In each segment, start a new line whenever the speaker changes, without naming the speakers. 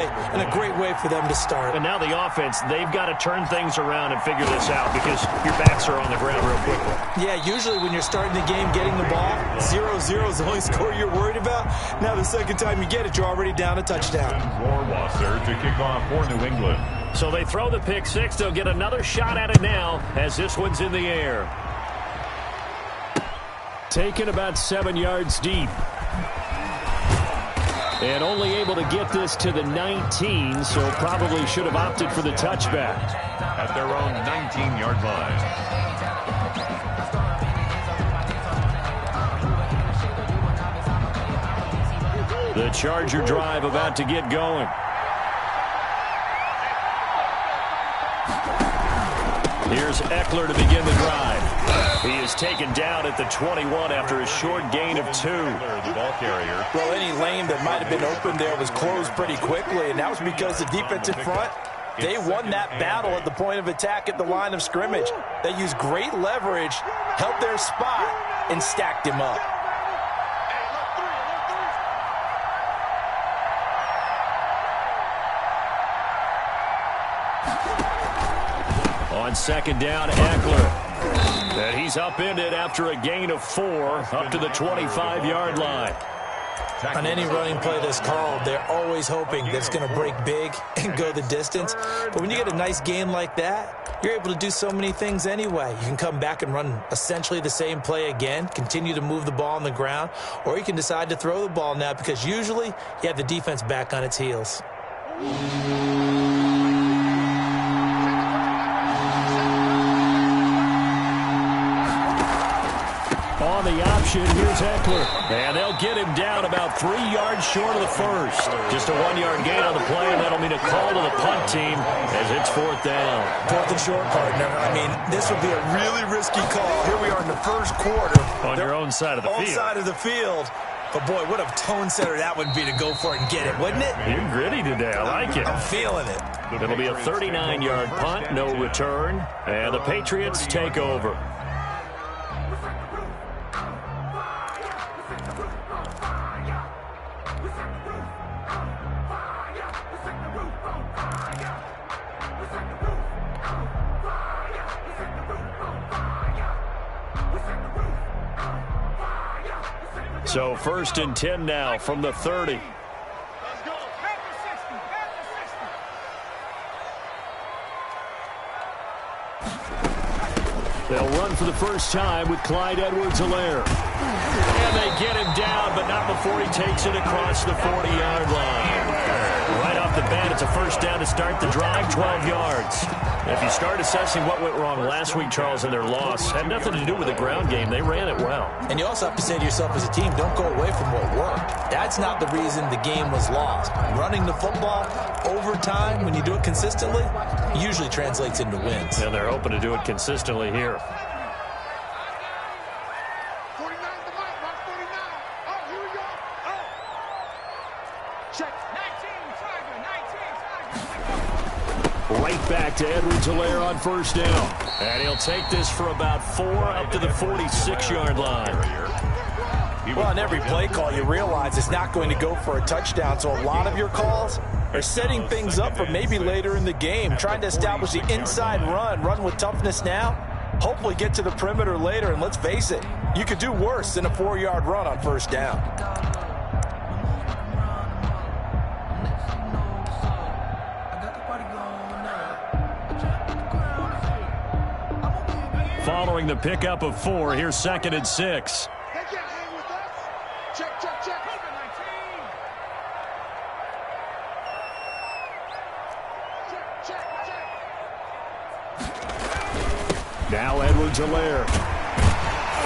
And a great way for them to start.
And now the offense, they've got to turn things around and figure this out because your backs are on the ground real quickly.
Yeah, usually when you're starting the game, getting the ball, 0-0 is the only score you're worried about. Now the second time you get it, you're already down a touchdown.
Rohrwasser to kick off for New England.
So they throw the pick six. They'll get another shot at it now as this one's in the air. Taken about 7 yards deep. And only able to get this to the 19, so probably should have opted for the touchback.
At their own 19-yard line.
The Charger drive about to get going. Here's Eckler to begin the drive. He is taken down at the 21 after a short gain of 2.
The ball carrier.
Well, any lane that might have been open there was closed pretty quickly, and that was because the defensive front, they won that battle at the point of attack at the line of scrimmage. They used great leverage, held their spot, and stacked him up.
On second down, Eckler. And he's upended after a gain of 4 up to the 25-yard line.
On any running play that's called, they're always hoping that it's going to break big and go the distance. But when you get a nice gain like that, you're able to do so many things anyway. You can come back and run essentially the same play again, continue to move the ball on the ground, or you can decide to throw the ball now because usually you have the defense back on its heels.
On the option, here's Eckler. And they'll get him down about 3 yards short of the first. Just a 1-yard gain on the play, and that'll mean a call to the punt team as it's 4th down.
4th and short, partner. I mean, this would be a really risky call. Here we are in the first quarter.
On your own side of the field.
Own side of the field. But, boy, what a tone setter that would be to go for it and get it, wouldn't it?
You're gritty today. I like it.
I'm feeling it.
It'll be a 39-yard punt, no return. And the Patriots take over. So 1st and 10 now from the 30. They'll run for the first time with Clyde Edwards-Helaire. And they get him down, but not before he takes it across the 40-yard line. Right off the bat, it's a first down to start the drive, 12 yards. If you start assessing what went wrong last week, Charles, in their loss, had nothing to do with the ground game. They ran it well.
And you also have to say to yourself as a team, don't go away from what worked. That's not the reason the game was lost. Running the football over time, when you do it consistently, usually translates into wins.
And they're hoping to do it consistently here. Right back to Edwards-Helaire on first down. And he'll take this for about 4 up to the 46-yard line.
Well, on every play call, you realize it's not going to go for a touchdown. So a lot of your calls are setting things up for maybe later in the game, trying to establish the inside run with toughness now, hopefully get to the perimeter later. And let's face it, you could do worse than a 4-yard run on first down.
Following the pickup of 4, here's 2nd and 6. Now Edwards-Helaire.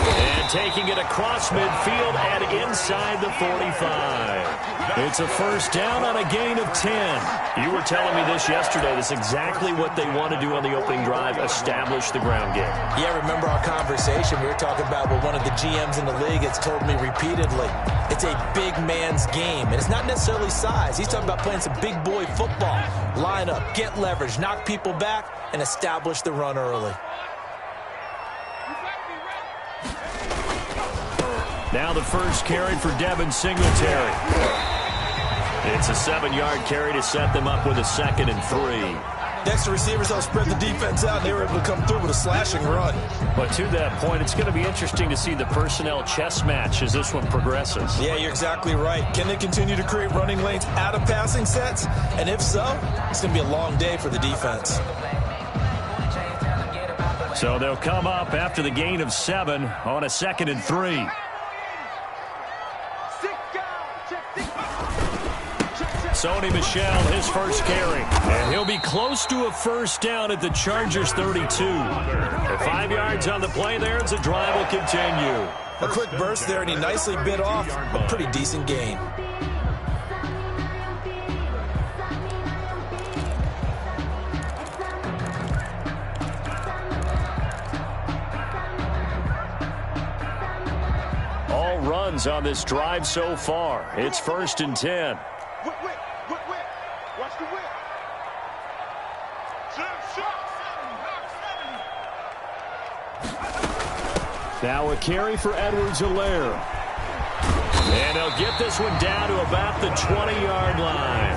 And taking it across midfield and inside the 45. It's a first down on a gain of 10. You were telling me this yesterday. That's exactly what they want to do on the opening drive, establish the ground game.
Yeah, remember our conversation we were talking about what one of the GMs in the league has told me repeatedly. It's a big man's game, and it's not necessarily size. He's talking about playing some big boy football. Line up, get leverage, knock people back, and establish the run early.
Now the first carry for Devin Singletary. It's a 7-yard carry to set them up with a 2nd and 3.
Next, the receivers helped spread the defense out, and they were able to come through with a slashing run.
But to that point, it's going to be interesting to see the personnel chess match as this one progresses.
Yeah, you're exactly right. Can they continue to create running lanes out of passing sets? And if so, it's going to be a long day for the defense.
So they'll come up after the gain of 7 on a 2nd and 3. Sony Michel, his first carry. And he'll be close to a first down at the Chargers' 32. The 5 yards on the play there as the drive will continue.
A quick burst there, and he nicely bit off a pretty decent gain.
All runs on this drive so far. It's 1st and 10.
Watch the whip.
Now a carry for Edwards-Helaire. And they'll get this one down to about the 20-yard line.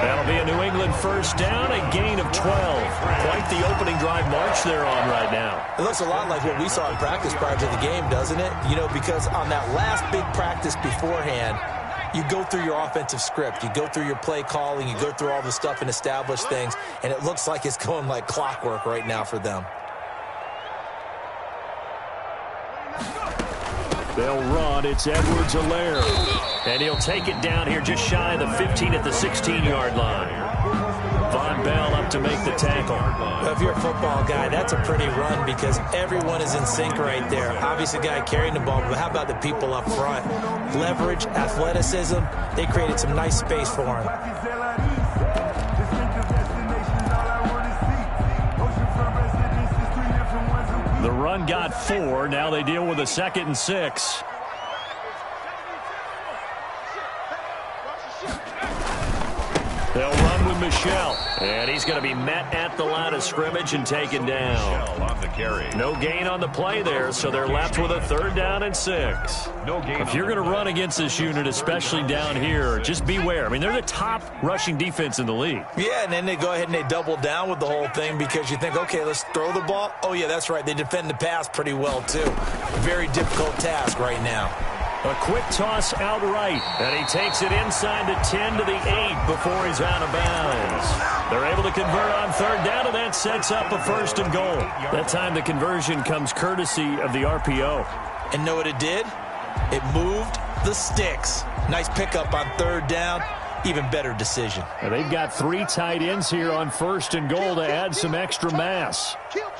That'll be a New England first down, a gain of 12. Quite the opening drive march they're on right now.
It looks a lot like what we saw in practice prior to the game, doesn't it? You know, because on that last big practice beforehand, you go through your offensive script. You go through your play calling. You go through all the stuff and establish things. And it looks like it's going like clockwork right now for them.
They'll run. It's Edwards-Helaire. And he'll take it down here just shy of the 15 at the 16-yard line. Von Bell up to make the tackle.
Well, if you're a football guy, that's a pretty run because everyone is in sync right there. Obviously, the guy carrying the ball, but how about the people up front? Leverage, athleticism, they created some nice space for him.
The run got 4. Now they deal with a 2nd and 6. They'll run with Michel. And he's going to be met at the line of scrimmage and taken down.
On the carry.
No gain on the play there, so they're left with a 3rd down and 6.
No gain.
If you're going to run against this unit, especially down here, just beware. I mean, they're the top rushing defense in the league.
Yeah, and then they go ahead and they double down with the whole thing because you think, okay, let's throw the ball. Oh, yeah, that's right. They defend the pass pretty well, too. Very difficult task right now.
A quick toss outright, and he takes it inside the 10 to the 8 before he's out of bounds. They're able to convert on 3rd down, and that sets up a 1st and goal. That time the conversion comes courtesy of the RPO.
And know what it did? It moved the sticks. Nice pickup on 3rd down. Even better decision.
And they've got 3 tight ends here on 1st and goal to add some extra mass.
Kill.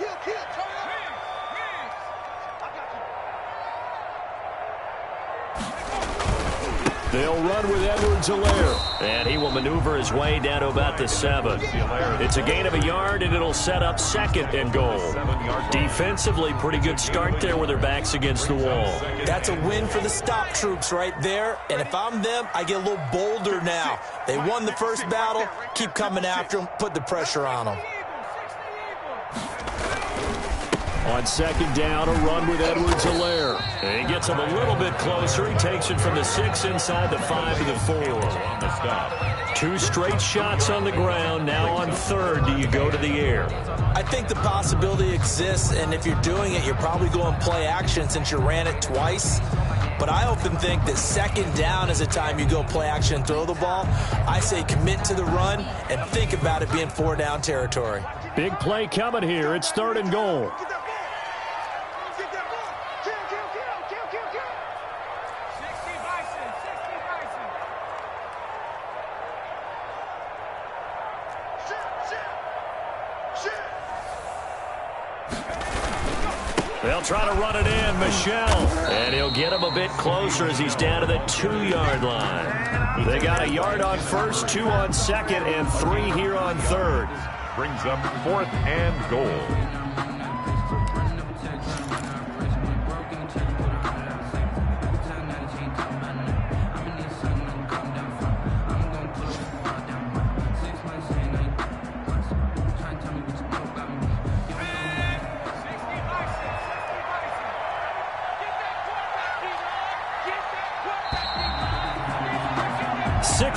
They'll run with Edwards-Helaire. And he will maneuver his way down to about the 7. It's a gain of a yard, and it'll set up 2nd and goal. Defensively, pretty good start there with their backs against the wall.
That's a win for the stop troops right there. And if I'm them, I get a little bolder now. They won the first battle. Keep coming after them. Put the pressure on them.
On 2nd down, a run with Edwards-Helaire. And he gets him a little bit closer. He takes it from the 6 inside the 5 to the 4.
On the stop.
2 straight shots on the ground. Now on 3rd, do you go to the air?
I think the possibility exists, and if you're doing it, you're probably going play action since you ran it twice. But I often think that 2nd down is the time you go play action and throw the ball. I say commit to the run and think about it being 4-down territory.
Big play coming here. It's 3rd and goal. They'll try to run it in, Michel. And he'll get him a bit closer as he's down to the 2-yard line. They got a yard on 1st, 2 on 2nd, and 3 here on 3rd.
Brings up 4th and goal.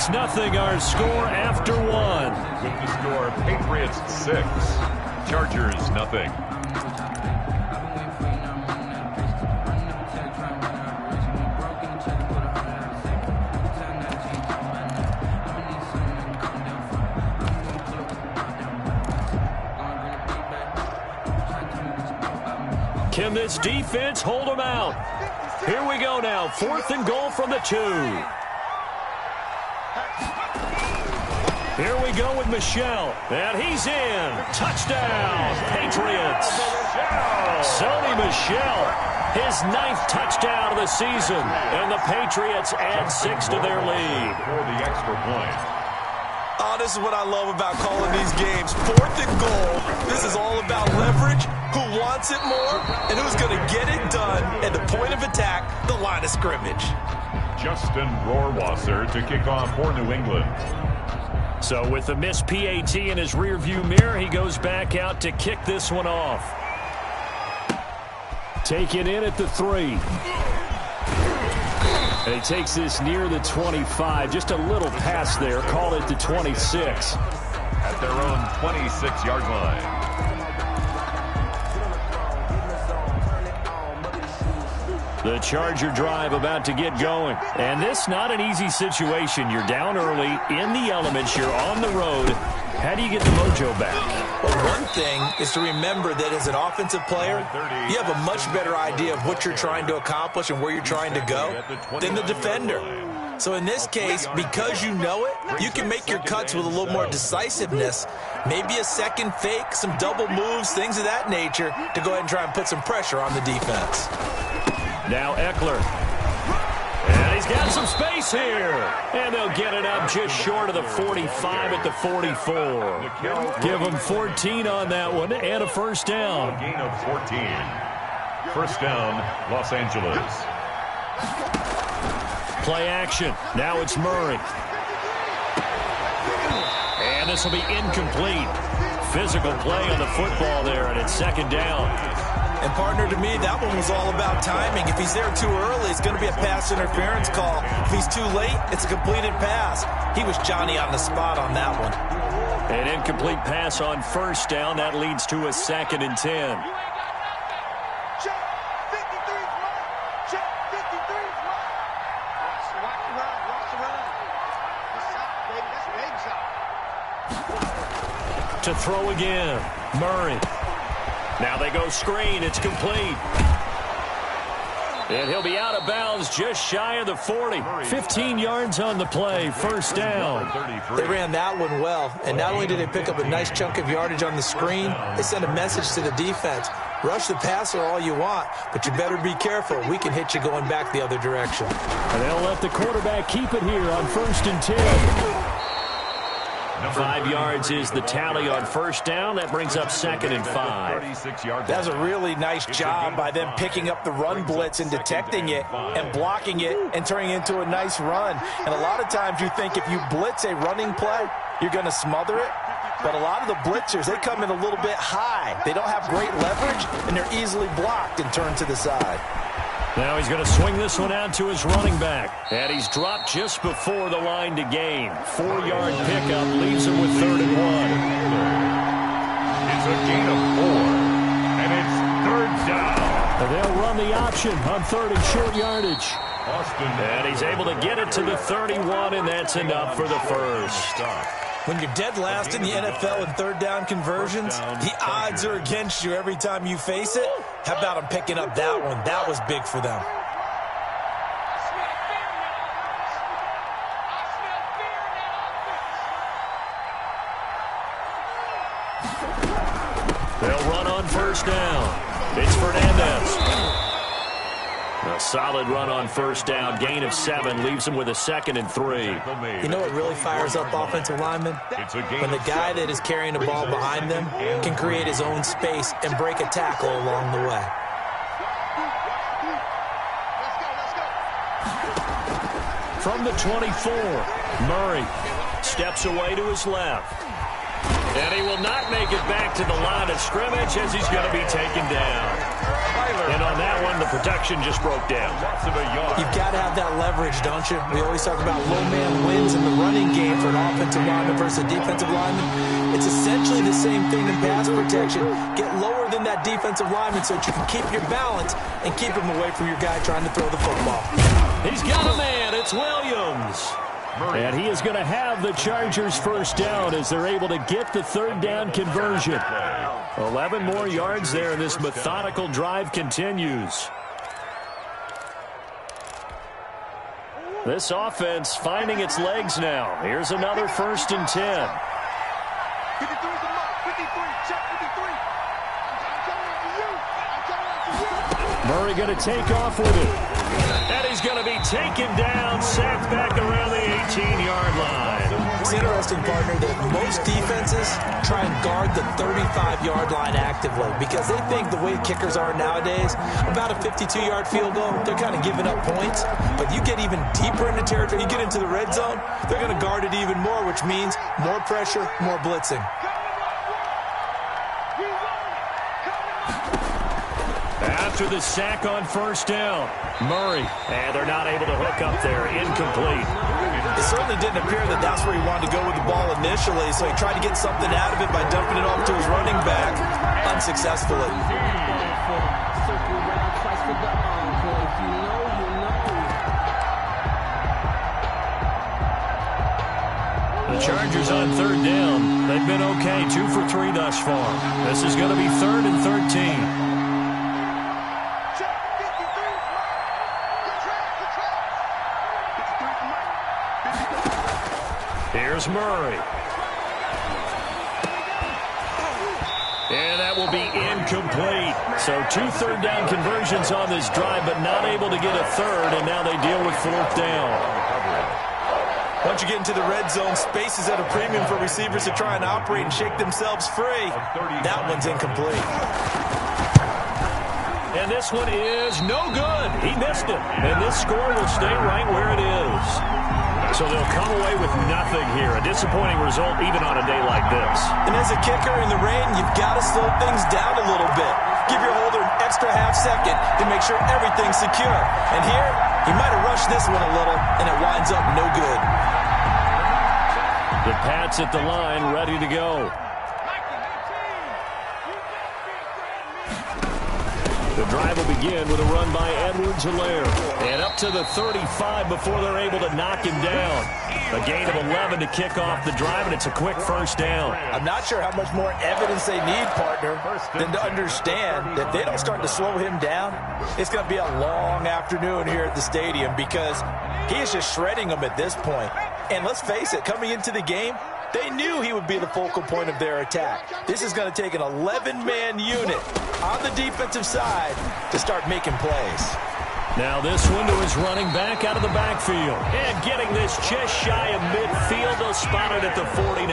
6-0 our score after one.
With the score, Patriots 6, Chargers 0.
Can this defense hold them out? Here we go now. 4th and goal from the 2. Here we go with Michel. And he's in. Touchdown, Patriots. Sony Michel, his 9th touchdown of the season. And the Patriots add 6 to their lead.
For the extra point.
Oh, this is what I love about calling these games. 4th and goal. This is all about leverage, who wants it more, and who's going to get it done at the point of attack, the line of scrimmage.
Justin Rohrwasser to kick off for New England.
So with the missed PAT in his rearview mirror, he goes back out to kick this one off. Taken in at the 3. And he takes this near the 25. Just a little pass there. Called it the 26.
At their own 26-yard line.
The Charger drive about to get going. And this not an easy situation. You're down early, in the elements, you're on the road. How do you get the mojo back?
Well, one thing is to remember that as an offensive player, you have a much better idea of what you're trying to accomplish and where you're trying to go than the defender. So in this case, because you know it, you can make your cuts with a little more decisiveness, maybe a second fake, some double moves, things of that nature, to go ahead and try and put some pressure on the defense.
Now Eckler. And he's got some space here. And they'll get it up just short of the 45 at the 44. Give them 14 on that one and a first down.
A gain of 14. First down, Los Angeles.
Play action. Now it's Murray. And this will be incomplete. Physical play on the football there, and it's second down.
And, partner, to me, that one was all about timing. If he's there too early, it's going to be a pass interference call. If he's too late, it's a completed pass. He was Johnny on the spot on that one.
An incomplete pass on first down. That leads to a 2nd and 10. To throw again. Murray. Now they go screen. It's complete. And he'll be out of bounds just shy of the 40. 15 yards on the play. First down.
They ran that one well. And not only did they pick up a nice chunk of yardage on the screen, they sent a message to the defense. Rush the passer all you want, but you better be careful. We can hit you going back the other direction.
And they'll let the quarterback keep it here on 1st and 10. 5 yards is the tally on first down. That brings up 2nd and 5.
That's a really nice job by them picking up the run blitz and detecting it and blocking it and turning it into a nice run. And a lot of times you think if you blitz a running play, you're going to smother it. But a lot of the blitzers, they come in a little bit high. They don't have great leverage, and they're easily blocked and turned to the side.
Now he's going to swing this one out to his running back. And he's dropped just before the line to gain. 4-yard pickup leaves him with 3rd and 1.
It's a gain of 4. And it's 3rd down.
And they'll run the option on 3rd and short yardage. And he's able to get it to the 31, and that's enough for the first.
When you're dead last in the NFL in 3rd down conversions, the odds are against you every time you face it. How about them picking up that one? That was big for them.
They'll run on first down. It's Fernandez. A solid run on first down. Gain of 7 leaves him with a 2nd and 3.
You know what really fires up offensive linemen? When the guy that is carrying the ball behind them can create his own space and break a tackle along the way.
From the 24, Murray steps away to his left. And he will not make it back to the line of scrimmage as he's going to be taken down. And on that one, the protection just broke down.
You've got to have that leverage, don't you? We always talk about low man wins in the running game for an offensive lineman versus a defensive lineman. It's essentially the same thing in pass protection. Get lower than that defensive lineman so that you can keep your balance and keep him away from your guy trying to throw the football.
He's got a man. It's Williams. And he is going to have the Chargers first down as they're able to get the third down conversion. 11 more yards there, and this methodical drive continues. This offense finding its legs now. Here's another 1st and 10.
53 the mark. 53. Check 53. I'm coming for you.
Murray going to take off with it. And he's going to be taken down, sacked back around the 18-yard line.
It's interesting, partner, that most defenses try and guard the 35-yard line actively because they think the way kickers are nowadays, about a 52-yard field goal, they're kind of giving up points. But you get even deeper into territory, you get into the red zone, they're going to guard it even more, which means more pressure, more blitzing.
After the sack on 1st down, Murray. And they're not able to hook up there. Incomplete.
It certainly didn't appear that that's where he wanted to go with the ball initially, so he tried to get something out of it by dumping it off to his running back unsuccessfully.
The Chargers on 3rd down. They've been okay, 2 for 3 thus far. This is going to be 3rd and 13. Here's Murray. And that will be incomplete. So 2 third down conversions on this drive, but not able to get a third, and now they deal with 4th down.
Once you get into the red zone, space is at a premium for receivers to try and operate and shake themselves free. That one's incomplete.
And this one is no good. He missed it. And this score will stay right where it is. So they'll come away with nothing here. A disappointing result even on a day like this.
And as a kicker in the rain, you've got to slow things down a little bit. Give your holder an extra half-second to make sure everything's secure. And here, he might have rushed this one a little, and it winds up no good.
The Pats at the line, ready to go. The drive will begin with a run by Edwards-Helaire. And up to the 35 before they're able to knock him down. A gain of 11 to kick off the drive, and it's a quick 1st down.
I'm not sure how much more evidence they need, partner, than to understand that if they don't start to slow him down, it's going to be a long afternoon here at the stadium because he is just shredding them at this point. And let's face it, coming into the game, they knew he would be the focal point of their attack. This is going to take an 11-man unit on the defensive side to start making plays.
Now this one to his running back out of the backfield. And getting this just shy of midfield. They'll spot it at the 49.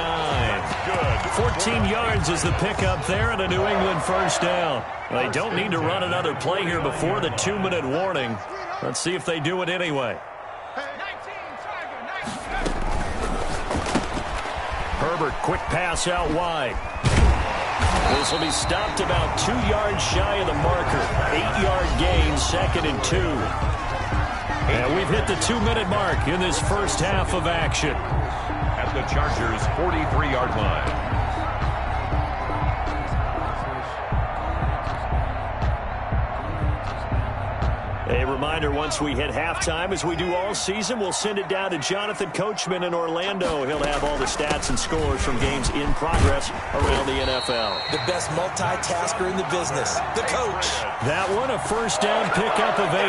Good. 14 yards is the pickup there and a New England 1st down. They don't need to run another play here before the 2-minute warning. Let's see if they do it anyway. Herbert, quick pass out wide. This will be stopped about 2 yards shy of the marker. 8-yard gain, 2nd and 2. And we've hit the 2-minute mark in this first half of action.
At the Chargers' 43-yard line.
A reminder, once we hit halftime, as we do all season, we'll send it down to Jonathan Coachman in Orlando. He'll have all the stats and scores from games in progress around the NFL.
The best multitasker in the business, the coach.
That one, a 1st down pickup of 8.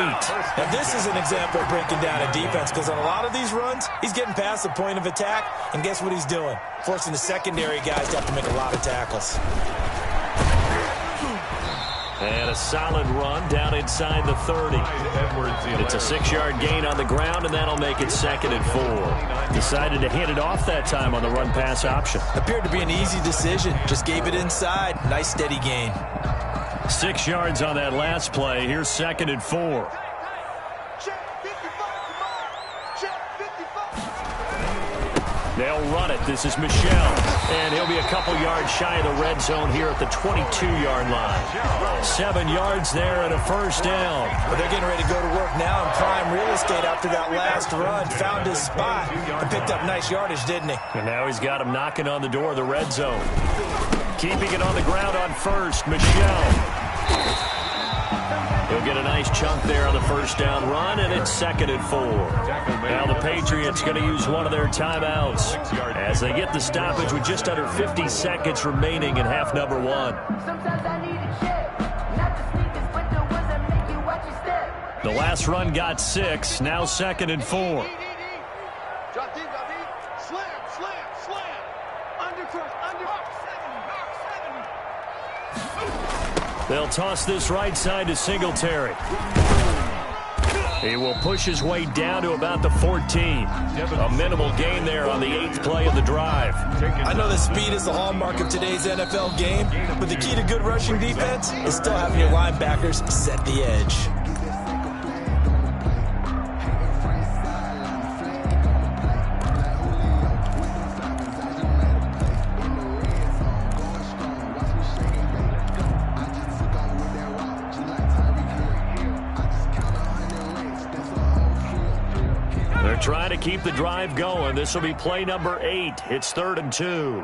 Now, this is an example of breaking down a defense because on a lot of these runs, he's getting past the point of attack, and guess what he's doing? Forcing the secondary guys to have to make a lot of tackles.
And a solid run down inside the 30. It's a 6-yard gain on the ground, and that'll make it 2nd and 4. Decided to hand it off that time on the run-pass option.
Appeared to be an easy decision. Just gave it inside. Nice, steady gain.
6 yards on that last play. Here's 2nd and 4. They'll run it. This is Michel. And he'll be a couple yards shy of the red zone here at the 22-yard line. 7 yards there and a first down.
But they're getting ready to go to work now in prime real estate after that last run. Found his spot and picked up nice yardage, didn't he?
And now he's got him knocking on the door of the red zone. Keeping it on the ground on first, Michel. He'll get a nice chunk there on the first down run, and it's 2nd and 4. Now the Patriots going to use one of their timeouts as they get the stoppage with just under 50 seconds remaining in half number 1. The last run got 6, now 2nd and 4. They'll toss this right side to Singletary. He will push his way down to about the 14. A minimal gain there on the 8th play of the drive.
I know that speed is the hallmark of today's NFL game, but the key to good rushing defense is still having your linebackers set the edge.
Trying to keep the drive going. This will be play number 8. It's 3rd and 2.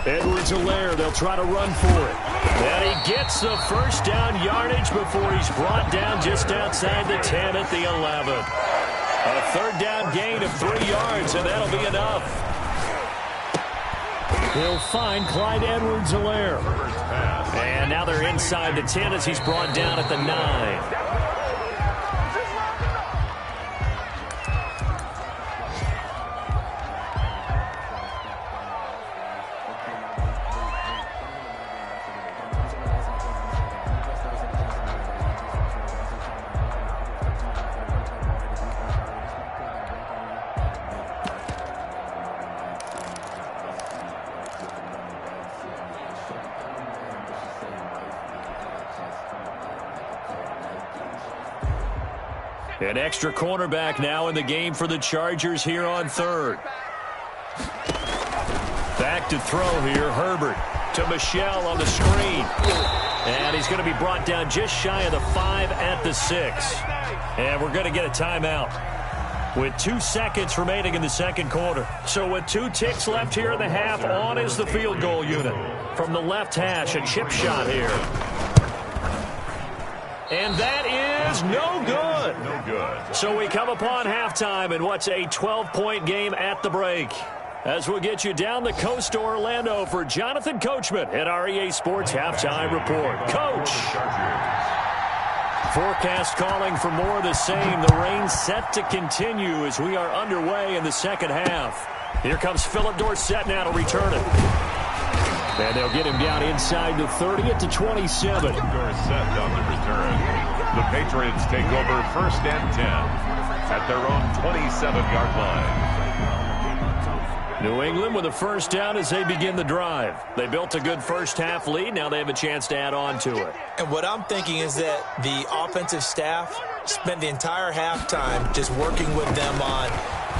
Edwards-Helaire, they'll try to run for it. And he gets the first down yardage before he's brought down just outside the 10 at the 11. A 3rd down gain of 3 yards, and that'll be enough. He'll find Clyde Edwards-Helaire. And now they're inside the 10 as he's brought down at the 9. An extra cornerback now in the game for the Chargers here on 3rd. Back to throw here, Herbert to Michel on the screen. And he's going to be brought down just shy of the 5 at the 6. And we're going to get a timeout with 2 seconds remaining in the 2nd quarter. So with 2 ticks left here in the half, on is the field goal unit. From the left hash, a chip shot here. And that is no good.
No good.
So we come upon halftime in what's a 12-point game at the break. As we'll get you down the coast to Orlando for Jonathan Coachman at our EA Sports Halftime Report. Coach. Forecast calling for more of the same. The rain set to continue as we are underway in the 2nd half. Here comes Philip Dorsett now to return it. And they'll get him down inside the 30 at the 27.
Dorsett on the return. The Patriots take over 1st and 10 at their own 27-yard line.
New England with a first down as they begin the drive. They built a good first half lead. Now they have a chance to add on to it.
And what I'm thinking is that the offensive staff spent the entire halftime just working with them on,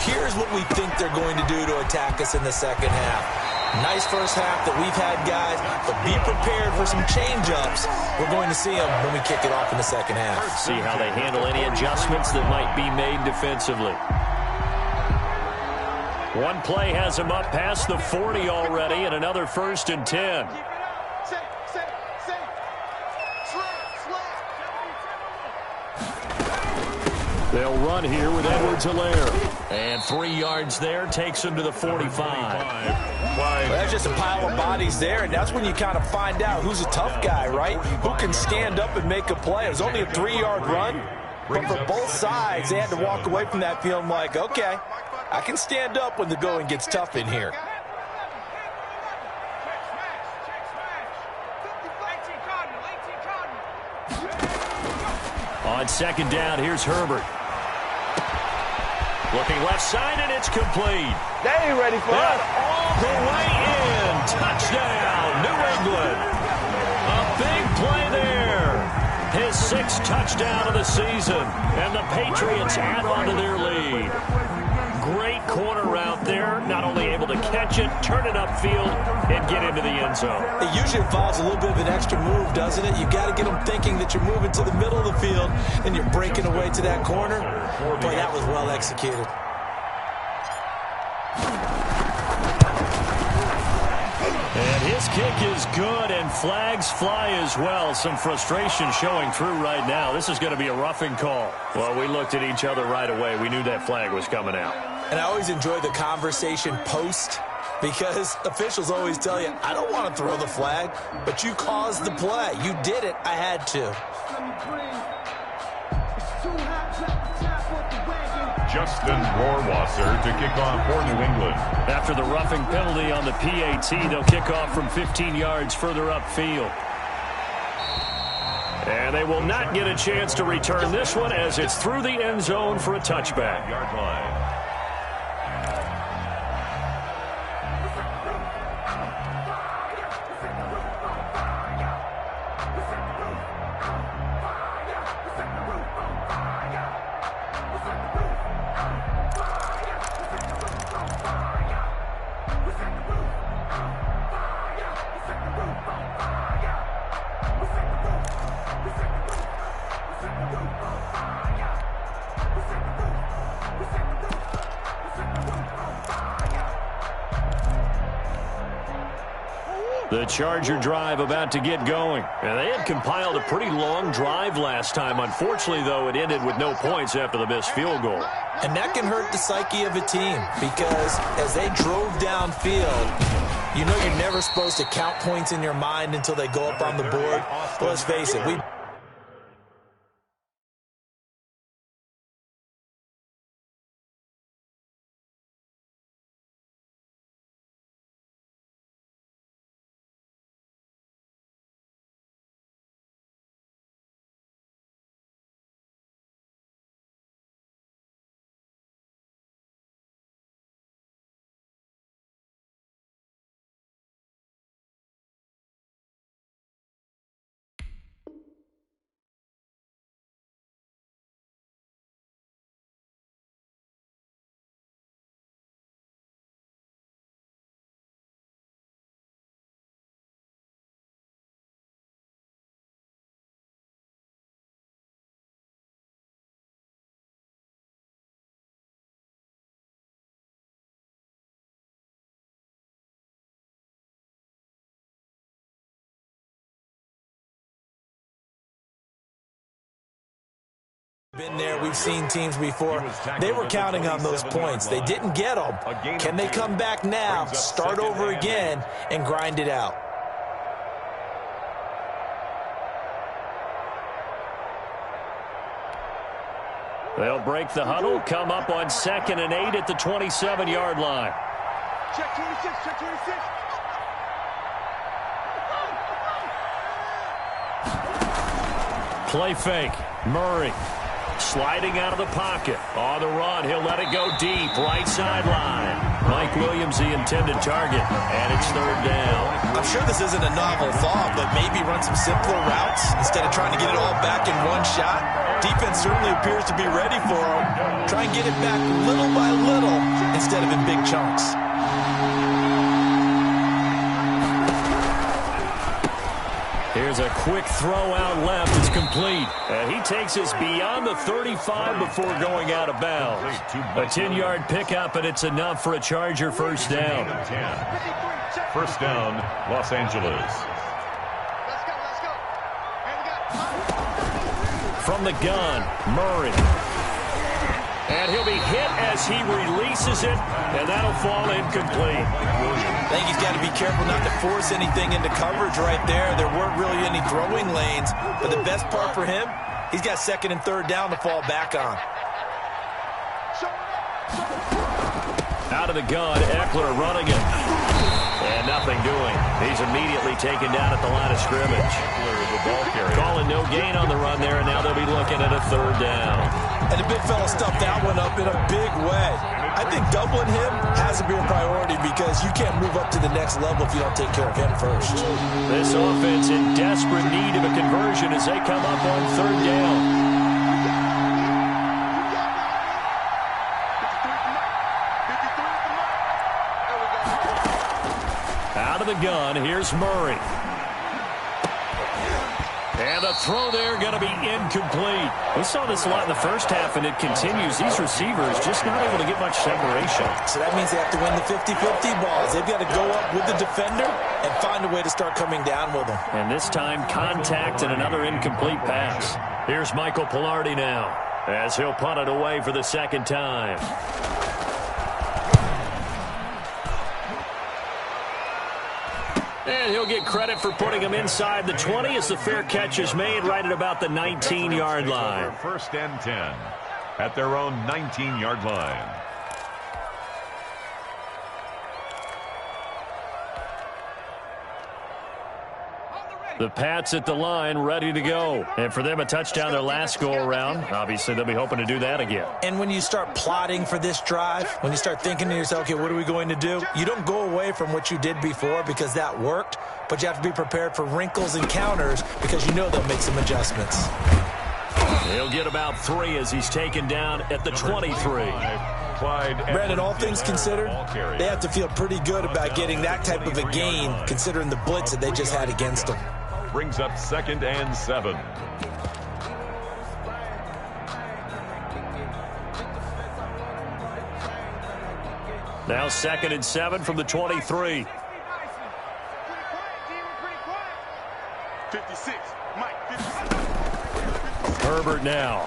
here's what we think they're going to do to attack us in the 2nd half. Nice first half that we've had, guys, but be prepared for some change-ups. We're going to see them when we kick it off in the 2nd half.
See how they handle any adjustments that might be made defensively. One play has him up past the 40 already, and another 1st and 10. They'll run here with Edwards-Helaire. And 3 yards there takes him to the 45.
Well, that's just a pile of bodies there, and that's when you kind of find out who's a tough guy, right? Who can stand up and make a play. It was only a 3-yard run, but for both sides, they had to walk away from that feeling like, okay, I can stand up when the going gets tough in here.
On 2nd down, here's Herbert. Looking left side, and it's complete.
They ain't ready for us.
All the way in. Touchdown, New England. A big play there. His 6th touchdown of the season. And the Patriots add on to their lead. great corner route there. Not only able to catch it, turn it upfield, and get into the end zone.
It usually involves a little bit of an extra move, doesn't it? You got to get them thinking that you're moving to the middle of the field and you're breaking away to that corner. Boy, that was well executed.
And his kick is good, and flags fly as well. Some frustration showing through right now. This is going to be a roughing call. Well, we looked at each other right away. We knew that flag was coming out.
And I always enjoy the conversation post, because officials always tell you, I don't want to throw the flag, but you caused the play. You did it. I had to.
Justin Rohrwasser to kick off for New England.
After the roughing penalty on the PAT, they'll kick off from 15 yards further upfield. And they will not get a chance to return this one as it's through the end zone for a touchback.
Yard line.
The Charger drive about to get going. And they had compiled a pretty long drive last time. Unfortunately, though, it ended with no points after the missed field goal.
And that can hurt the psyche of a team, because as they drove downfield, you know you're never supposed to count points in your mind until they go up on the board. But let's face it, we... Been there. We've seen teams before. They were counting on those points. They didn't get them. Can they come back now, start over again, and grind it out?
They'll break the huddle, come up on 2nd and 8 at the 27-yard line.
Check 26, check 26.
Play fake. Murray sliding out of the pocket. On the run, he'll let it go deep. Right sideline. Mike Williams, the intended target. And it's 3rd down.
I'm sure this isn't a novel thought, but maybe run some simpler routes instead of trying to get it all back in one shot. Defense certainly appears to be ready for them. Try and get it back little by little instead of in big chunks.
Here's a quick throw out left. It's complete. And he takes us beyond the 35 before going out of bounds. A 10-yard pickup, and it's enough for a Charger first down.
10. First down, Los Angeles.
Let's go, let's go. And we got...
From the gun, Murray. And he'll be hit as he releases it, and that'll fall incomplete.
I think he's got to be careful not to force anything into coverage right there. There weren't really any throwing lanes, but the best part for him, he's got 2nd and 3rd down to fall back on.
Out of the gun, Eckler running it. And nothing doing. He's immediately taken down at the line of scrimmage. Calling no gain on the run there, and now they'll be looking at a 3rd down.
And the big fella stuffed that one up in a big way. I think doubling him has to be a priority, because you can't move up to the next level if you don't take care of him first.
This offense in desperate need of a conversion as they come up on 3rd down. Out of the gun, here's Murray. And the throw there going to be incomplete. We saw this a lot in the first half, and it continues. These receivers just not able to get much separation.
So that means they have to win the 50-50 balls. They've got to go up with the defender and find a way to start coming down with them.
And this time, contact and another incomplete pass. Here's Michael Pilardi now, as he'll punt it away for the second time. And he'll get credit for putting him inside the 20 as the fair catch is made right at about the 19-yard line.
First and 10 at their own 19-yard line.
The Pats at the line, ready to go. And for them, a touchdown their last go-around. Obviously, they'll be hoping to do that again.
And when you start plotting for this drive, when you start thinking to yourself, okay, what are we going to do? You don't go away from what you did before because that worked, but you have to be prepared for wrinkles and counters because you know they'll make some adjustments.
He'll get about 3 as he's taken down at the 23.
Brandon, all things considered, they have to feel pretty good about getting that type of a gain considering the blitz that they just had against them.
Brings up 2nd and 7.
Now 2nd and 7 from the 23.
56. Mike, 56.
Herbert now.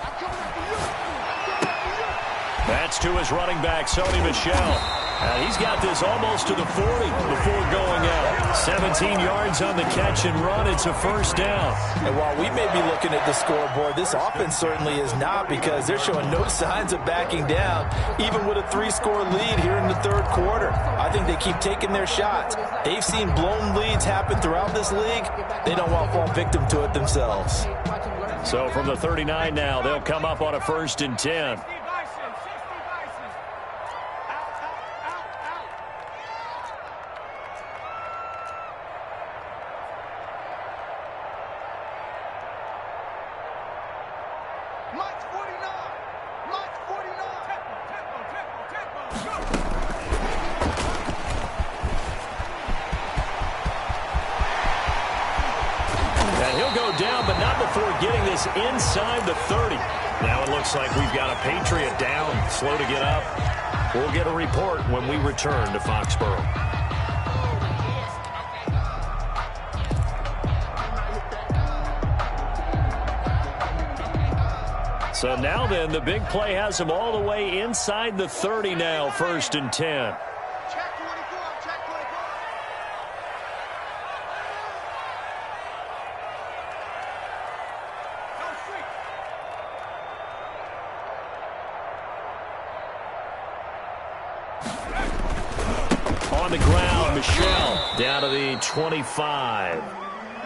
That's to his running back, Sony Michel. And he's got this almost to the 40 before going out. 17 yards on the catch and run. It's a first down.
And while we may be looking at the scoreboard, this offense certainly is not because they're showing no signs of backing down, even with a 3-score lead here in the third quarter. I think they keep taking their shots. They've seen blown leads happen throughout this league. They don't want to fall victim to it themselves.
So from the 39 now, they'll come up on a 1st and 10. Inside the 30. Now it looks like we've got a Patriot down, slow to get up. We'll get a report when we return to Foxborough. So now then, the big play has them all the way inside the 30 now, 1st and 10. On the ground, Michel down to the 25.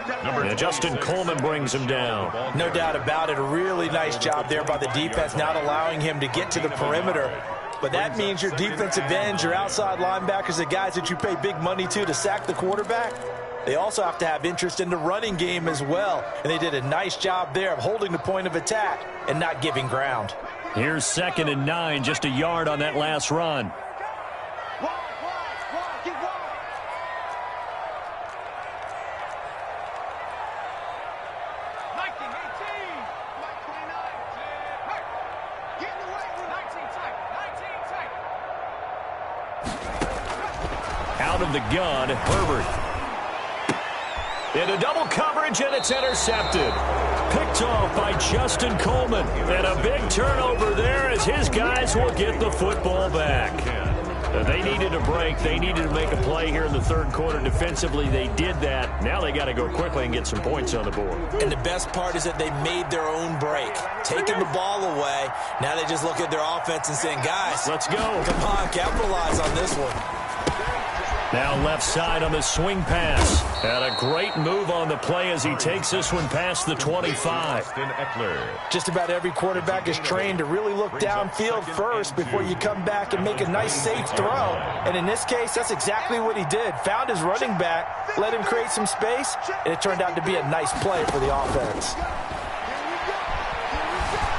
And Justin Coleman brings him down.
No doubt about it. A really nice job there by the defense, not allowing him to get to the perimeter. But that means your defensive ends, your outside linebackers, the guys that you pay big money to sack the quarterback, they also have to have interest in the running game as well. And they did a nice job there of holding the point of attack and not giving ground.
Here's 2nd and 9, just a yard on that last run. Out of the gun, Herbert. Into double coverage, and it's intercepted. Picked off by Justin Coleman. And a big turnover there as his guys will get the football back. They needed a break. They needed to make a play here in the third quarter defensively. They did that. Now they got to go quickly and get some points on the board.
And the best part is that they made their own break. Taking the ball away. Now they just look at their offense and saying, guys,
let's go.
Come on, capitalize on this one.
Now left side on the swing pass. And a great move on the play as he takes this one past the 25.
Just about every quarterback is trained to really look downfield first before you come back and make a nice, safe throw. And in this case, that's exactly what he did. Found his running back, let him create some space, and it turned out to be a nice play for the offense.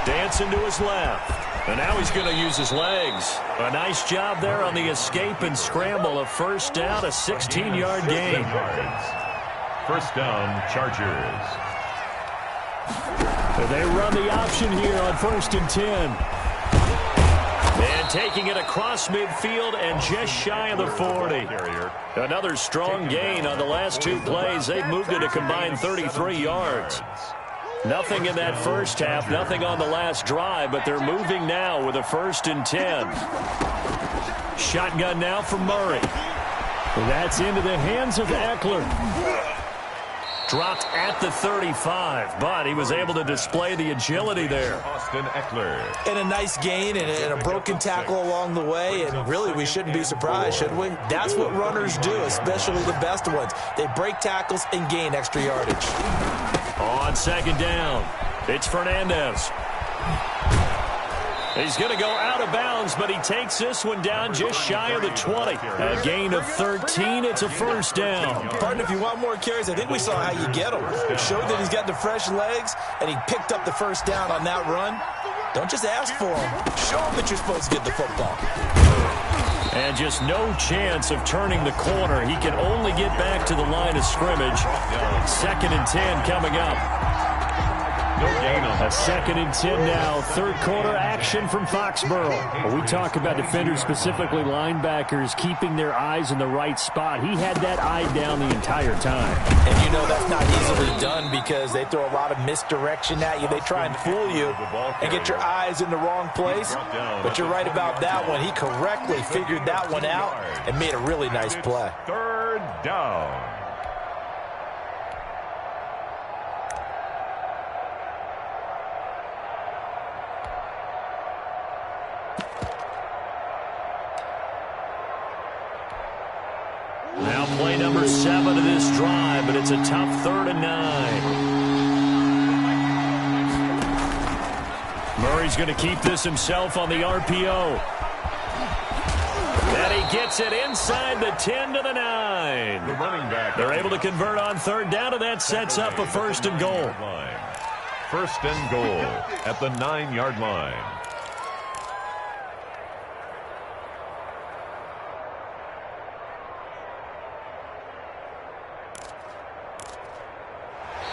Dancing to his left. And now he's going to use his legs. A nice job there on the escape and scramble. A first down, a 16-yard gain.
First down, Chargers.
And they run the option here on 1st and 10. And taking it across midfield and just shy of the 40. Another strong gain on the last 2 plays. They've moved it a combined 33 yards. Nothing in that first half, nothing on the last drive, but they're moving now with a 1st and 10. Shotgun now from Murray. That's into the hands of Eckler. Dropped at the 35, but he was able to display the agility there.
Austin Eckler.
And a nice gain and a broken tackle along the way, and really we shouldn't be surprised, should we? That's what runners do, especially the best ones. They break tackles and gain extra yardage.
On 2nd down, it's Fernandez. He's going to go out of bounds, but he takes this one down just shy of the 20. A gain of 13. It's a 1st down.
Partner, if you want more carries, I think we saw how you get them. It showed that he's got the fresh legs, and he picked up the 1st down on that run. Don't just ask for him. Show him that you're supposed to get the football.
And just no chance of turning the corner. He can only get back to the line of scrimmage. 2nd and 10 coming up.
No gain on
a 2nd and 10 now. 3rd quarter action from Foxborough.
Well, we talk about defenders, specifically linebackers, keeping their eyes in the right spot. He had that eye down the entire time.
And you know that's not easily done because they throw a lot of misdirection at you. They try and fool you and get your eyes in the wrong place. But you're right about that one. He correctly figured that one out and made a really nice play.
3rd down.
Now play number 7 of this drive, but it's a tough 3rd and 9. Murray's going to keep this himself on the RPO. And he gets it inside the 10 to the 9.
The running back.
They're able to convert on 3rd down, and that sets up a 1st and goal.
1st and goal at the 9-yard line.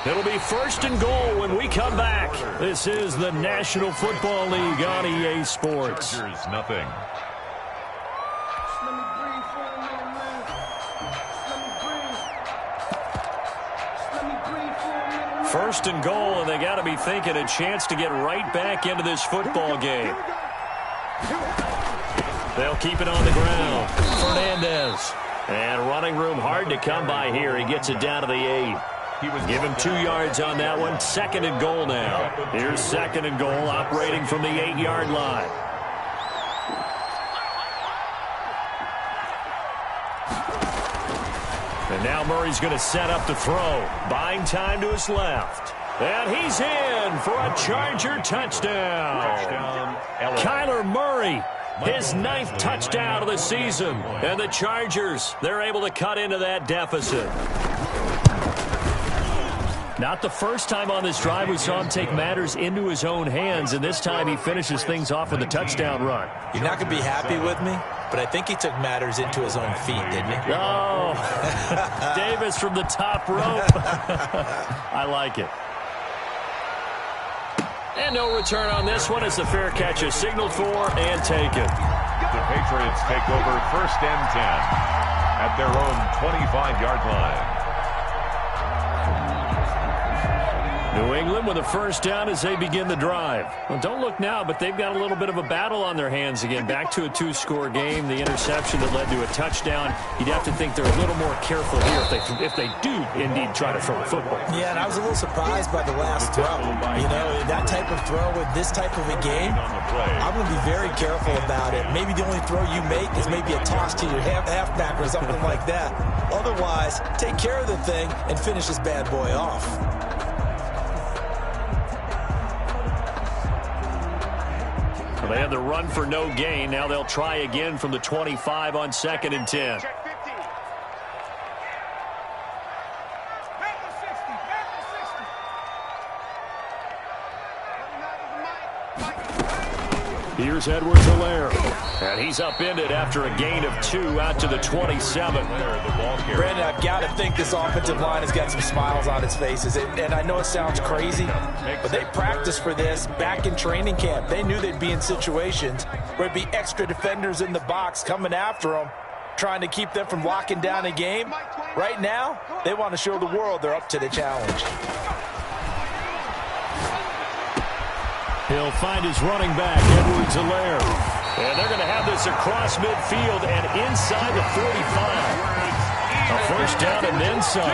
It'll be 1st and goal when we come back. This is the National Football League on EA Sports.
Chargers, nothing.
First and goal, and they got to be thinking a chance to get right back into this football game. They'll keep it on the ground. Fernandez. And running room hard to come by here. He gets it down to the 8. Give him 2 yards on that one. 2nd and goal now. Here's 2nd and goal, operating from the 8-yard line. And now Murray's going to set up the throw. Buying time to his left. And he's in for a Charger touchdown. Kyler Murray, his 9th touchdown of the season. And the Chargers, they're able to cut into that deficit. Not the first time on this drive we saw him take matters into his own hands, and this time he finishes things off with a touchdown run.
You're not going to be happy with me, but I think he took matters into his own feet, didn't he?
Oh, Davis from the top rope. I like it. And no return on this one as the fair catch is signaled for and taken.
The Patriots take over 1st and 10 at their own 25-yard line.
New England with a 1st down as they begin the drive. Well, don't look now, but they've got a little bit of a battle on their hands again. Back to a 2-score game. The interception that led to a touchdown. You'd have to think they're a little more careful here if they do indeed try to throw a football.
Yeah, and I was a little surprised by the last throw. You know, that type of throw with this type of a game, I'm going to be very careful about it. Maybe the only throw you make is maybe a toss to your halfback or something like that. Otherwise, take care of the thing and finish this bad boy off.
They had the run for no gain. Now they'll try again from the 25 on 2nd and 10. Here's Edwards-Helaire. And he's upended after a gain of 2 out to the 27.
Brandon, I've got to think this offensive line has got some smiles on its faces. And I know it sounds crazy, but they practiced for this back in training camp. They knew they'd be in situations where there'd be extra defenders in the box coming after them, trying to keep them from locking down a game. Right now, they want to show the world they're up to the challenge.
He'll find his running back, Edwards-Helaire. And they're going to have this across midfield and inside the 45. A first down and then some.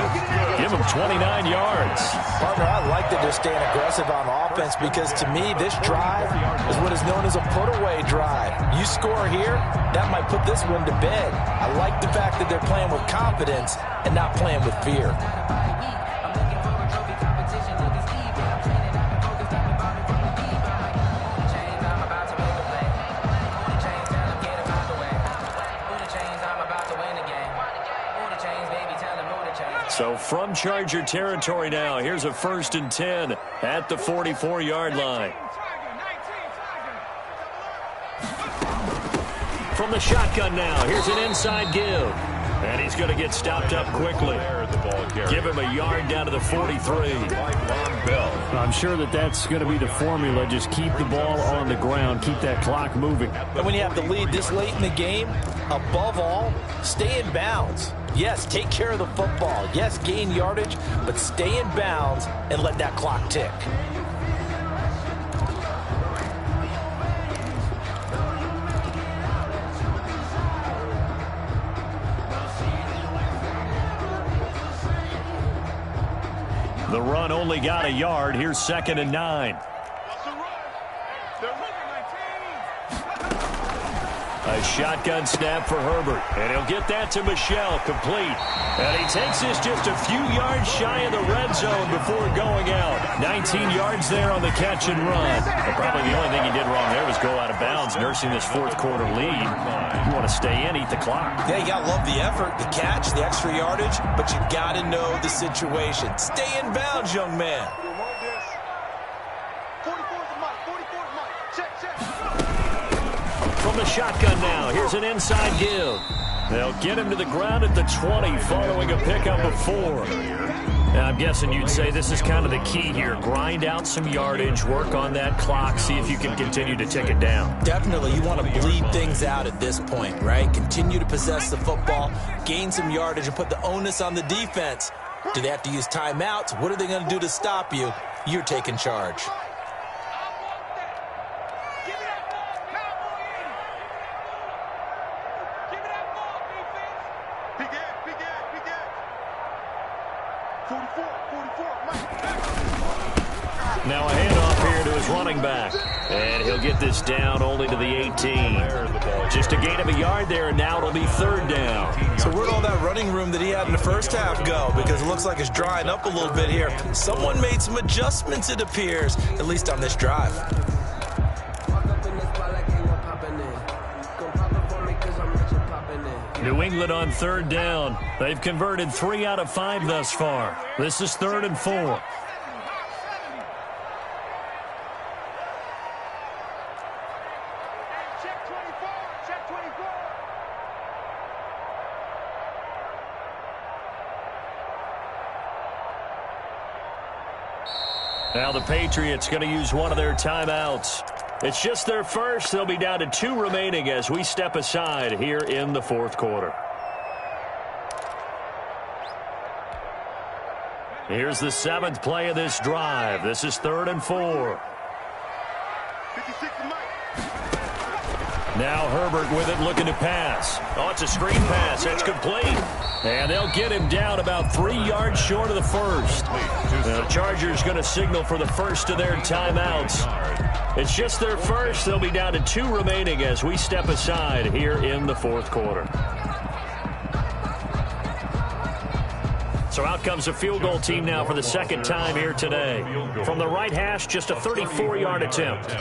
Give him 29 yards.
Partner, I like that they're staying aggressive on offense because to me, this drive is what is known as a put-away drive. You score here, that might put this one to bed. I like the fact that they're playing with confidence and not playing with fear.
So from Charger territory now, here's a 1st and 10 at the 44-yard line. From the shotgun now, here's an inside give. And he's going to get stopped up quickly. Give him a yard down to the 43.
I'm sure that's going to be the formula. Just keep the ball on the ground. Keep that clock moving.
And when you have the lead this late in the game, above all, stay in bounds. Yes, take care of the football. Yes, gain yardage, but stay in bounds and let that clock tick.
The run only got a yard. Here's 2nd and 9. A shotgun snap for Herbert. And he'll get that to Michel, complete. And he takes this just a few yards shy of the red zone before going out. 19 yards there on the catch and run. But probably the only thing he did wrong there was go out of bounds, nursing this 4th quarter lead. You want to stay in, eat the clock.
Yeah, you got to love the effort, the catch, the extra yardage, but you got to know the situation. Stay in bounds, young man.
From the shotgun now, here's an inside give. They'll get him to the ground at the 20 following a pickup of 4. And I'm guessing you'd say this is kind of the key here. Grind out some yardage, work on that clock, see if you can continue to tick it down.
Definitely, you want to bleed things out at this point, right? Continue to possess the football, gain some yardage, and put the onus on the defense. Do they have to use timeouts? What are they going to do to stop you? You're taking charge.
Now a handoff here to his running back. And he'll get this down only to the 18. Just a gain of a yard there, and now it'll be 3rd down.
So where'd all that running room that he had in the first half go? Because it looks like it's drying up a little bit here. Someone made some adjustments, it appears, at least on this drive.
New England on 3rd down. They've converted 3 out of 5 thus far. This is 3rd and 4. Now the Patriots going to use one of their timeouts. It's just their first. They'll be down to 2 remaining as we step aside here in the 4th quarter. Here's the 7th play of this drive. This is 3rd and 4. Now Herbert with it, looking to pass. Oh, it's a screen pass. That's complete. And they'll get him down about 3 yards short of the first. The Chargers going to signal for the first of their timeouts. It's just their first. They'll be down to 2 remaining as we step aside here in the 4th quarter. So out comes a field goal team now for the 2nd time here today. From the right hash, just a 34-yard attempt.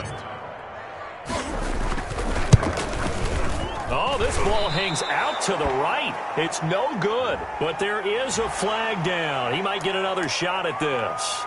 Oh, this ball hangs out to the right. It's no good, but there is a flag down. He might get another shot at this.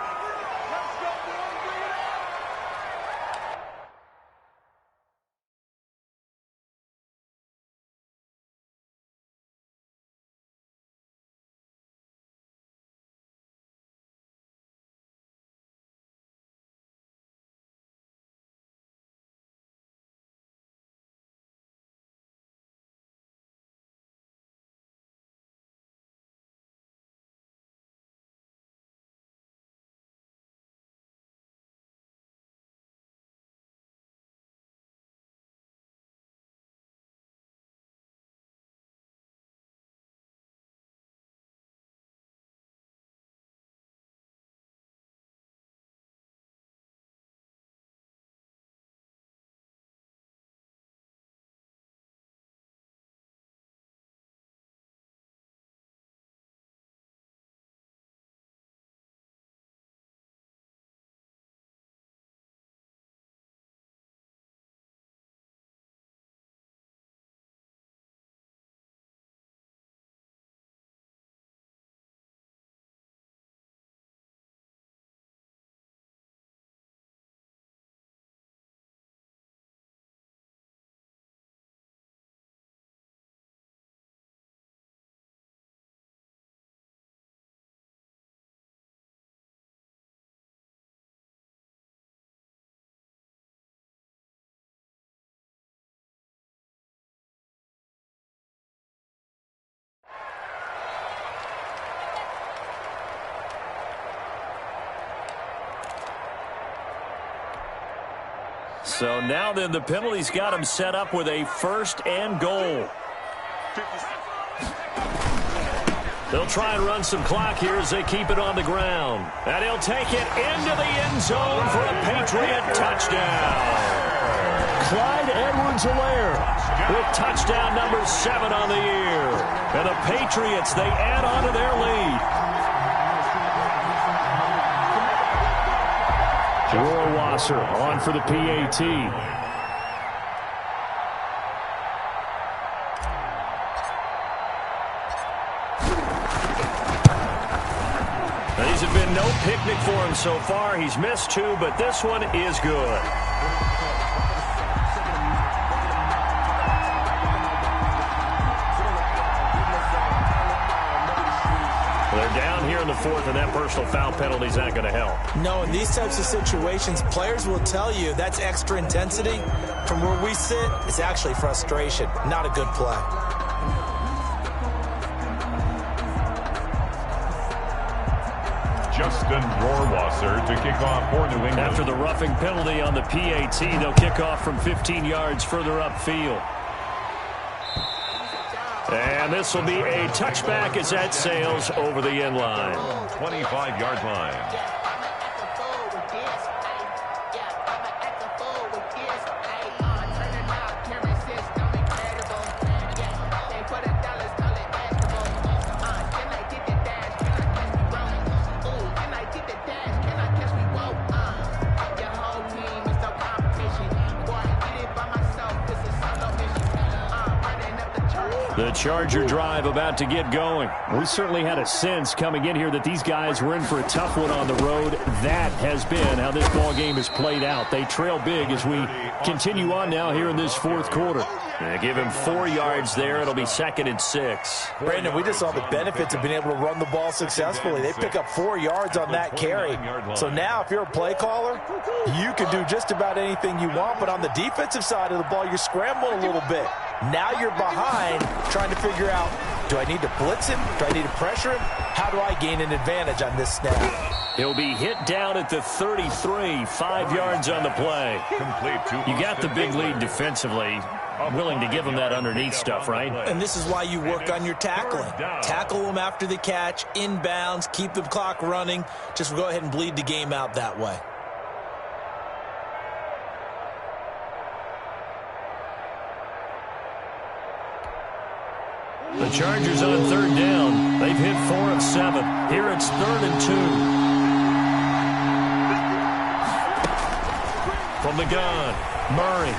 So now then, the penalty's got him set up with a 1st and goal. They'll try and run some clock here as they keep it on the ground. And he'll take it into the end zone for a Patriot touchdown. Clyde Edwards-Helaire with touchdown number 7 on the year. And the Patriots, they add on to their lead. Rohrwasser on for the PAT. These have been no picnic for him so far. He's missed 2, but this one is good. They're down here in the 4th, and that personal foul penalty is not going to help.
No, in these types of situations, players will tell you that's extra intensity. From where we sit, it's actually frustration. Not a good play.
Justin Rohrwasser to kick off for New England.
After the roughing penalty on the PAT, they'll kick off from 15 yards further upfield. And this will be a touchback as that sails over the end line.
25-yard line.
The Charger drive about to get going.
We certainly had a sense coming in here that these guys were in for a tough one on the road. That has been how this ball game has played out. They trail big as we continue on now here in this 4th quarter.
They give him 4 yards there. It'll be 2nd and 6.
Brandon, we just saw the benefits of being able to run the ball successfully. They pick up 4 yards on that carry. So now if you're a play caller, you can do just about anything you want. But on the defensive side of the ball, you're scrambling a little bit. Now you're behind trying to figure out, do I need to blitz him? Do I need to pressure him? How do I gain an advantage on this snap?
He'll be hit down at the 33, 5 yards on the play. You got the big lead defensively. Willing to give him that underneath stuff, right?
And this is why you work on your tackling. Tackle them after the catch, inbounds, keep the clock running. Just go ahead and bleed the game out that way.
The Chargers on 3rd down. They've hit 4 of 7. Here it's 3rd and 2. From the gun, Murray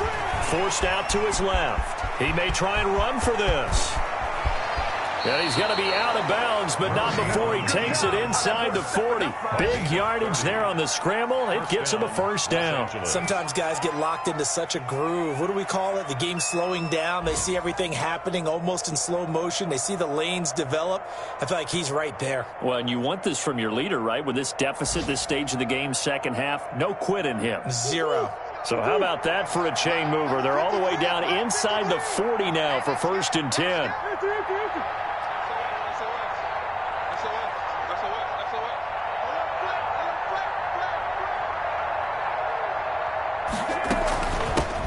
forced out to his left. He may try and run for this. And he's going to be out of bounds, but not before he takes it inside the 40. Big yardage there on the scramble. It gets him a 1st down.
Sometimes guys get locked into such a groove. What do we call it? The game's slowing down. They see everything happening almost in slow motion. They see the lanes develop. I feel like he's right there.
Well, and you want this from your leader, right? With this deficit, this stage of the game, 2nd half, no quit in him.
0.
So how about that for a chain mover? They're all the way down inside the 40 now for 1st and 10.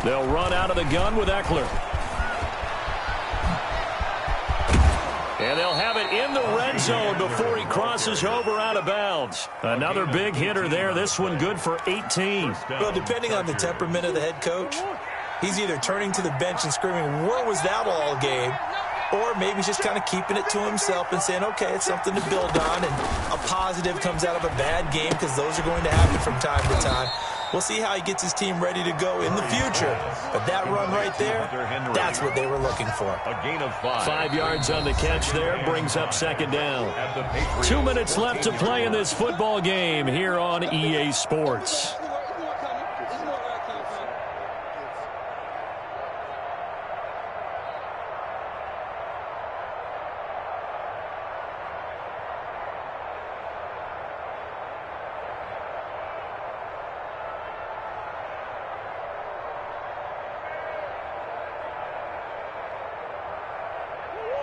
They'll run out of the gun with Eckler. And they'll have it in the red zone before he crosses over out of bounds. Another big hitter there. This one good for 18.
Well, depending on the temperament of the head coach, he's either turning to the bench and screaming, where was that all game? Or maybe he's just kind of keeping it to himself and saying, okay, it's something to build on, and a positive comes out of a bad game because those are going to happen from time to time. We'll see how he gets his team ready to go in the future. But that run right there, that's what they were looking for.
A gain of 5.
5 yards on the catch there, brings up 2nd down. 2 minutes left to play in this football game here on EA Sports.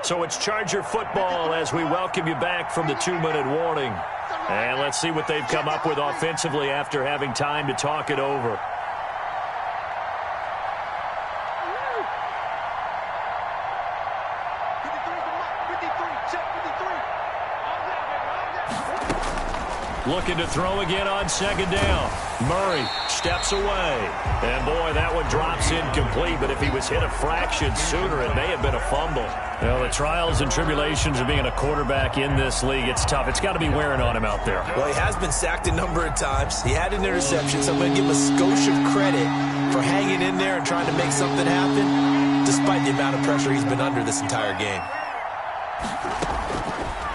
So it's Charger football as we welcome you back from the 2-minute warning. And let's see what they've come up with offensively after having time to talk it over. Looking to throw again on second down. Murray steps away. And, boy, that one drops incomplete. But if he was hit a fraction sooner, it may have been a fumble. Well, the trials and tribulations of being a quarterback in this league, it's tough. It's got to be wearing on him out there.
Well, he has been sacked a number of times. He had an interception, so I'm going to give him a skosh of credit for hanging in there and trying to make something happen, despite the amount of pressure he's been under this entire game.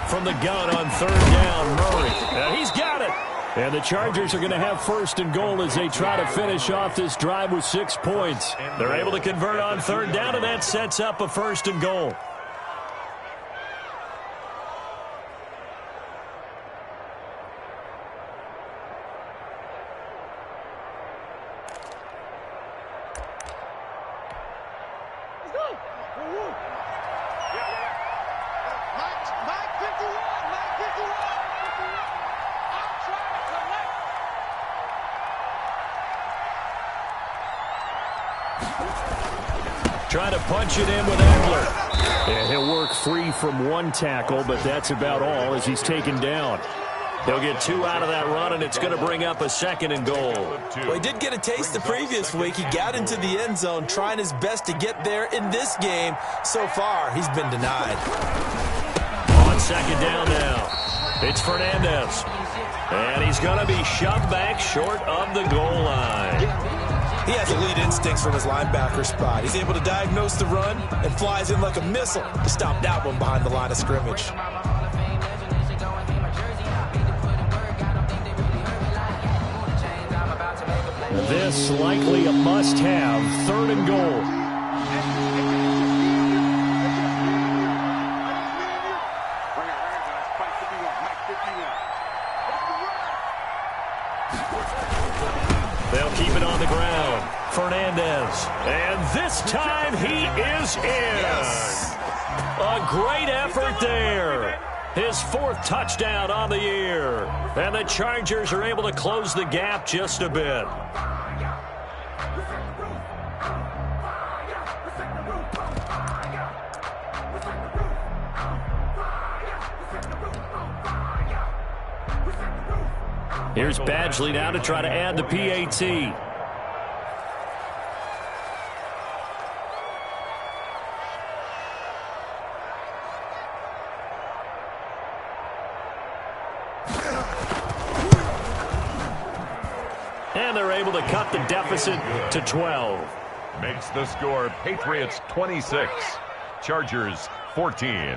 From the gun on third down, Murray. And he's got it. And the Chargers are going to have first and goal as they try to finish off this drive with 6 points. They're able to convert on third down, and that sets up a first and goal. Trying to punch it in with Engler. And he'll work free from one tackle, but that's about all as he's taken down. He'll get 2 out of that run, and it's going to bring up a second and goal.
Well, he did get a taste the previous week. He got into the end zone, trying his best to get there in this game. So far, he's been denied.
On second down now, it's Fernandez. And he's going to be shoved back short of the goal line.
He has elite instincts from his linebacker spot. He's able to diagnose the run and flies in like a missile to stop that one behind the line of scrimmage.
This likely a must-have, third and goal.
They'll keep it on the ground. Fernandez. And this time he is in.
Yes.
A great effort there. His 4th touchdown on the year. And the Chargers are able to close the gap just a bit. Here's Badgley now to try to add the PAT. And they're able to cut the deficit to 12.
Makes the score Patriots 26, Chargers 14.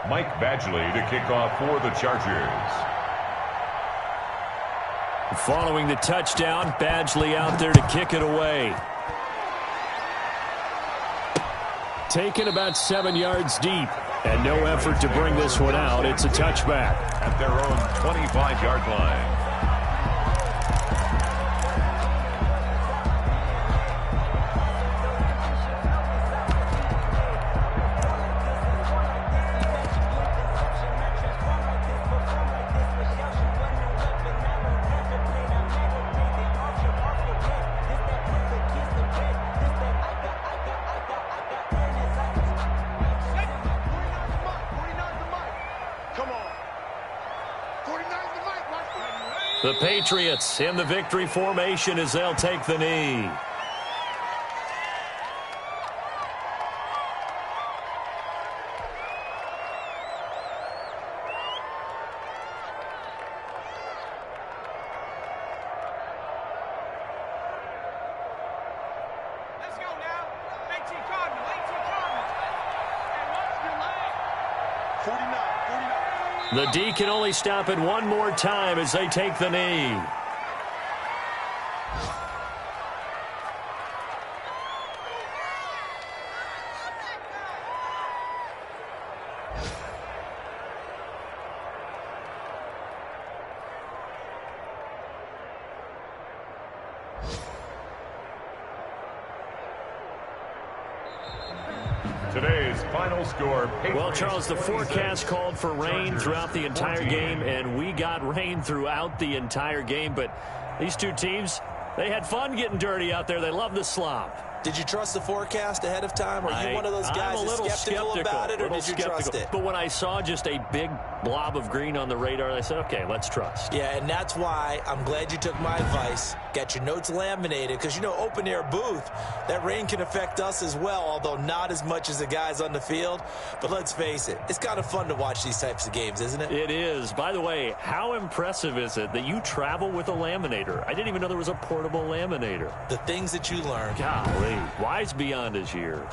Mike Badgley to kick off for the Chargers.
Following the touchdown, Badgley out there to kick it away.
Taken about 7 yards deep, and no effort to bring this one out. It's a touchback.
At their own 25-yard line.
The Patriots in the victory formation as they'll take the knee.
Let's go now. 18 Cardinals. 18 Cardinals. And what's your line? 49. 49.
The D can only stop it one more time as they take the knee.
Today, Today's final score.
Well, Charles, the forecast called for rain throughout the entire game, and we got rain throughout the entire game. But these two teams, they had fun getting dirty out there. They love the slop.
Did you trust the forecast ahead of time? Are you one of those guys that's skeptical about it, or did you trust it?
But when I saw just a big blob of green on the radar, I said, okay, let's trust.
Yeah, and that's why I'm glad you took my advice. Get your notes laminated, because, you know, open-air booth, that rain can affect us as well, although not as much as the guys on the field. But let's face it, it's kind of fun to watch these types of games, isn't it?
It is. By the way, how impressive is it that you travel with a laminator? I didn't even know there was a portable laminator.
The things that you learn.
Golly. Wise beyond his years.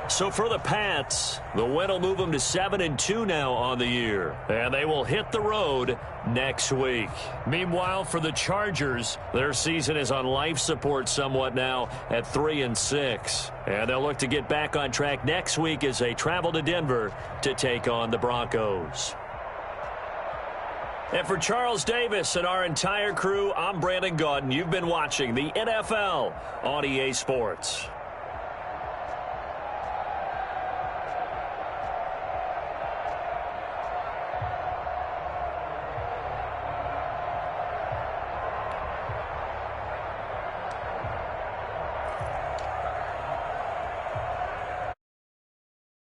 So for the Pats, the win will move them to 7-2 now on the year. And they will hit the road next week. Meanwhile, for the Chargers, their season is on life support somewhat now at 3-6. And they'll look to get back on track next week as they travel to Denver to take on the Broncos. And for Charles Davis and our entire crew, I'm Brandon Gaudin. You've been watching the NFL on EA Sports.